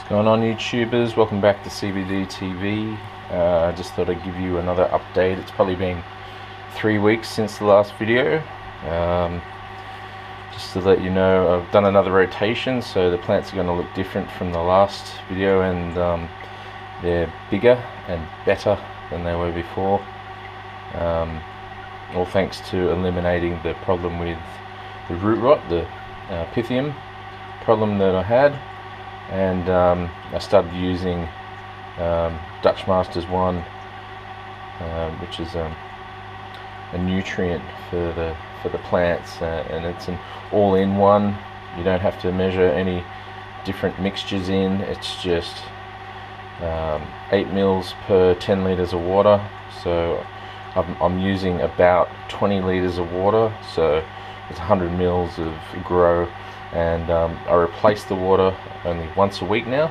Going on, YouTubers? Welcome back to CBD TV. I just thought I'd give you another update. It's probably been 3 weeks since the last video. Just to let you know, I've done another rotation, so the plants are going to look different from the last video, and they're bigger and better than they were before. All thanks to eliminating the problem with the root rot, the Pythium problem that I had. And I started using Dutch Masters 1, which is a nutrient for the plants, and it's an all-in-one. You don't have to measure any different mixtures in. It's just 8 mils per 10 liters of water. So I'm using about 20 liters of water, so it's 100 mils of grow. And I replace the water only once a week now.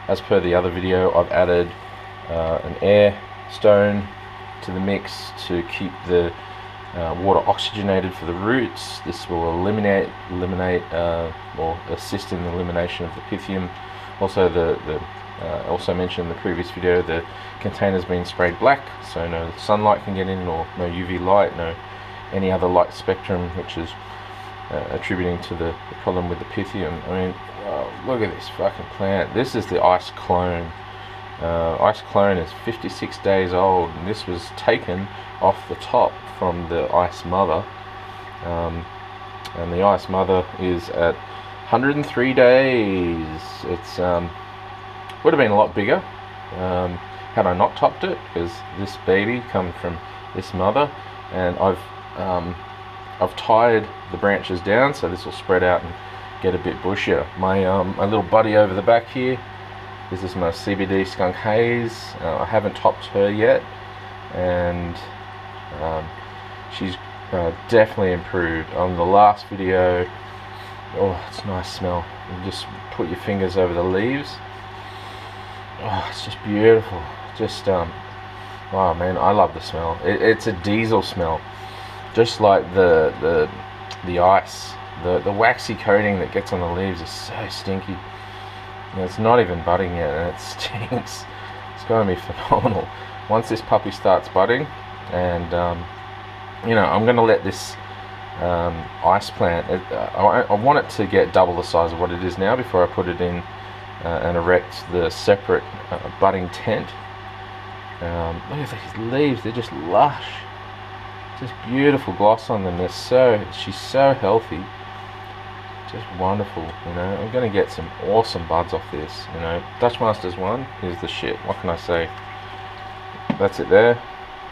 As per the other video, I've added an air stone to the mix to keep the water oxygenated for the roots. This will eliminate or assist in the elimination of the Pythium. Also, also mentioned in the previous video, the container's been sprayed black, so no sunlight can get in, or no UV light, no any other light spectrum, which is attributing to the problem with the Pythium. I mean, look at this fucking plant. This is the ice clone. Ice clone is 56 days old, and this was taken off the top from the ice mother. And the ice mother is at 103 days. It's would have been a lot bigger had I not topped it, because this baby come from this mother, and I've tied the branches down so this will spread out and get a bit bushier. My little buddy over the back here, this is my CBD Skunk Haze. I haven't topped her yet, and she's definitely improved. On the last video, oh, it's a nice smell. You just put your fingers over the leaves. Oh, it's just beautiful. Just wow, man, I love the smell. It's a diesel smell. Just like the ice, the waxy coating that gets on the leaves is so stinky. You know, it's not even budding yet, and it stinks. It's going to be phenomenal once this puppy starts budding. And you know, I'm going to let this ice plant. I want it to get double the size of what it is now before I put it in and erect the separate budding tent. Look at these leaves; they're just lush. Just beautiful gloss on them. She's so healthy, just wonderful. You know, I'm gonna get some awesome buds off this. You know, Dutch Masters 1 is the shit. What can I say? That's it there.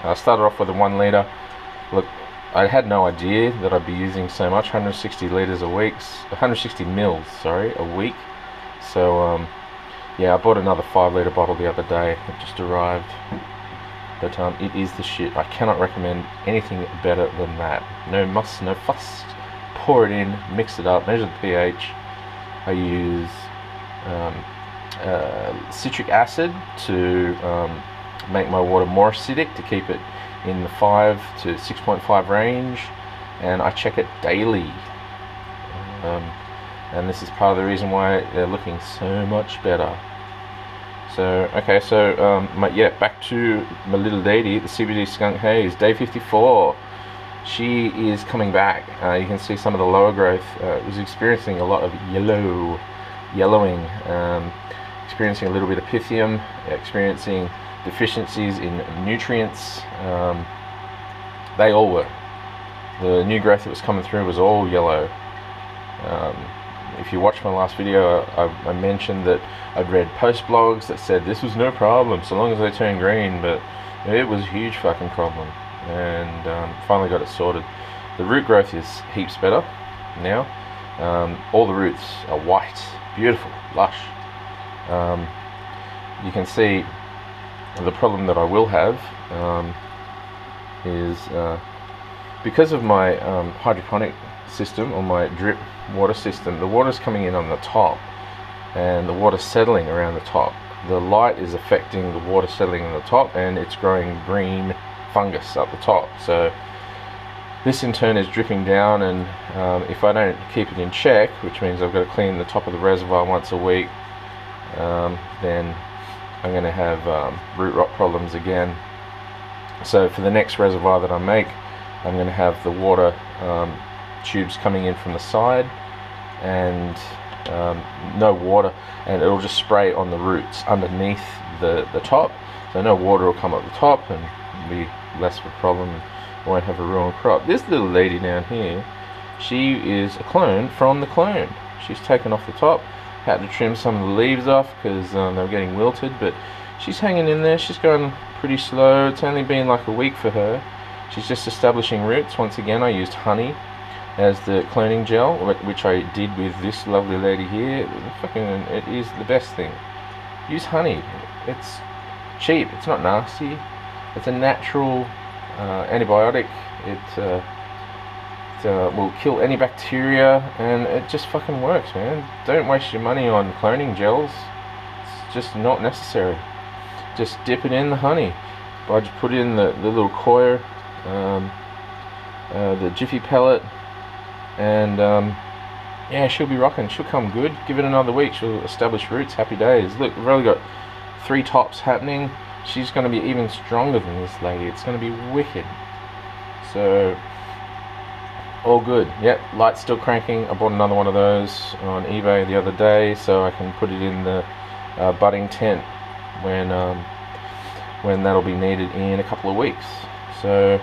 I started off with a 1 liter. Look, I had no idea that I'd be using so much. 160 liters a week, 160 mils, sorry, a week. So yeah, I bought another 5 liter bottle the other day. It just arrived. But it is the shit. I cannot recommend anything better than that. No muss, no fuss. Pour it in, mix it up, measure the pH. I use citric acid to make my water more acidic, to keep it in the 5 to 6.5 range, and I check it daily. And this is part of the reason why they're looking so much better. So, okay, so, yeah, back to my little lady, the CBD Skunk Haze, day 54. She is coming back. You can see some of the lower growth. Was experiencing a lot of yellowing, experiencing a little bit of Pythium, experiencing deficiencies in nutrients. They all were. The new growth that was coming through was all yellow. If you watched my last video, I mentioned that I'd read post blogs that said this was no problem so long as they turn green, but it was a huge fucking problem, and finally got it sorted. The root growth is heaps better now. All the roots are white, beautiful, lush. You can see the problem that I will have is because of my hydroponic system, or my drip water system, the water's coming in on the top and the water's settling around the top. The light is affecting the water settling on the top, and it's growing green fungus up the top. So this in turn is dripping down, and if I don't keep it in check, which means I've got to clean the top of the reservoir once a week, then I'm going to have root rot problems again. So for the next reservoir that I make, I'm going to have the water tubes coming in from the side, and no water, and it'll just spray on the roots underneath the top, so no water will come up the top and be less of a problem, and I won't have a ruined crop. This little lady down here, she is a clone from the clone. She's taken off the top, had to trim some of the leaves off because they were getting wilted, but she's hanging in there. She's going pretty slow. It's only been like a week for her. She's just establishing roots. Once again, I used honey as the cloning gel, which I did with this lovely lady here. It is the best thing. Use honey. It's cheap, it's not nasty, it's a natural antibiotic. It will kill any bacteria, and it just fucking works, man. Don't waste your money on cloning gels. It's just not necessary. Just dip it in the honey. I just put in the little coir, the Jiffy pellet, and yeah, she'll be rocking. She'll come good. Give it another week, she'll establish roots. Happy days. Look, we've only got 3 tops happening. She's going to be even stronger than this lady. It's going to be wicked. So all good. Yep, light's still cranking. I bought another one of those on eBay the other day, so I can put it in the budding tent when that'll be needed in a couple of weeks. So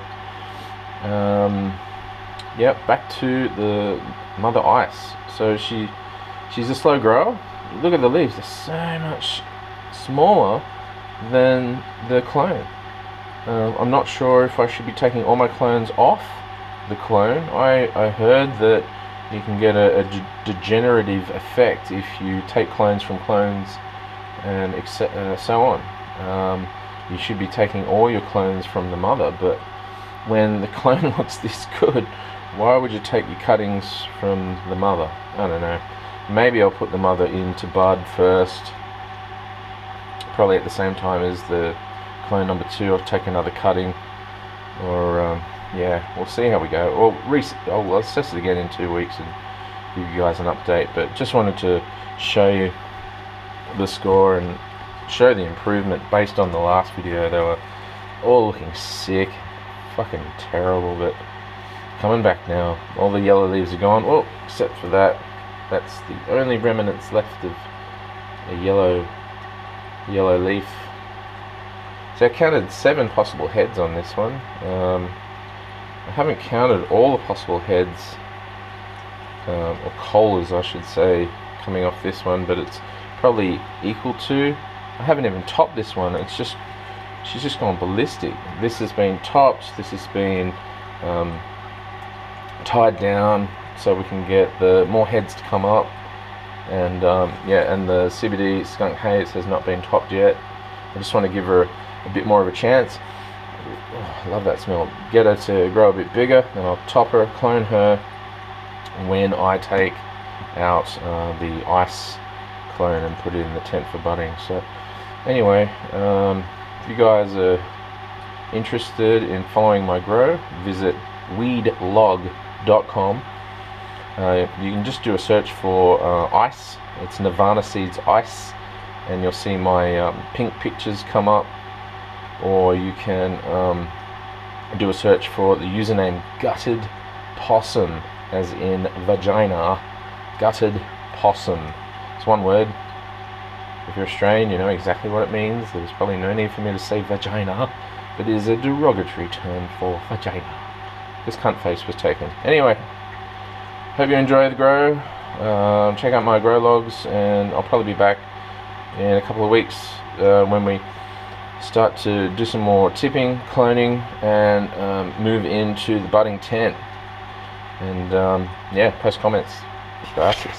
yep, back to the mother ice. So she's a slow grower. Look at the leaves, they're so much smaller than the clone. I'm not sure if I should be taking all my clones off the clone. I heard that you can get a degenerative effect if you take clones from clones and so on. You should be taking all your clones from the mother, but when the clone looks this good, why would you take your cuttings from the mother? I don't know. Maybe I'll put the mother into bud first, probably at the same time as the clone number 2. I'll take another cutting, or yeah, we'll see how we go. Or I'll assess it again in 2 weeks and give you guys an update. But just wanted to show you the score and show the improvement based on the last video. They were all looking sick, fucking terrible, but coming back now. All the yellow leaves are gone, well, except for that. That's the only remnants left of a yellow leaf. So I counted 7 possible heads on this one. I haven't counted all the possible heads, or colas I should say, coming off this one, but it's probably equal to. I haven't even topped this one. It's just, she's just gone ballistic. This has been topped, this has been tied down so we can get the more heads to come up, and yeah, and the CBD Skunk Haze has not been topped yet. I just want to give her a bit more of a chance. Oh, I love that smell. Get her to grow a bit bigger, and I'll top her, clone her when I take out the ice clone and put it in the tent for budding. So anyway, if you guys are interested in following my grow, visit weedlog.com. You can just do a search for ice. It's Nirvana seeds ice, and you'll see my pink pictures come up. Or you can do a search for the username gutted possum, as in vagina. Gutted possum. It's one word. If you're Australian, you know exactly what it means. There's probably no need for me to say vagina, but it is a derogatory term for vagina. This cunt face was taken. Anyway, hope you enjoy the grow. Check out my grow logs, and I'll probably be back in a couple of weeks when we start to do some more tipping, cloning, and move into the budding tent. And yeah, post comments. Gracias.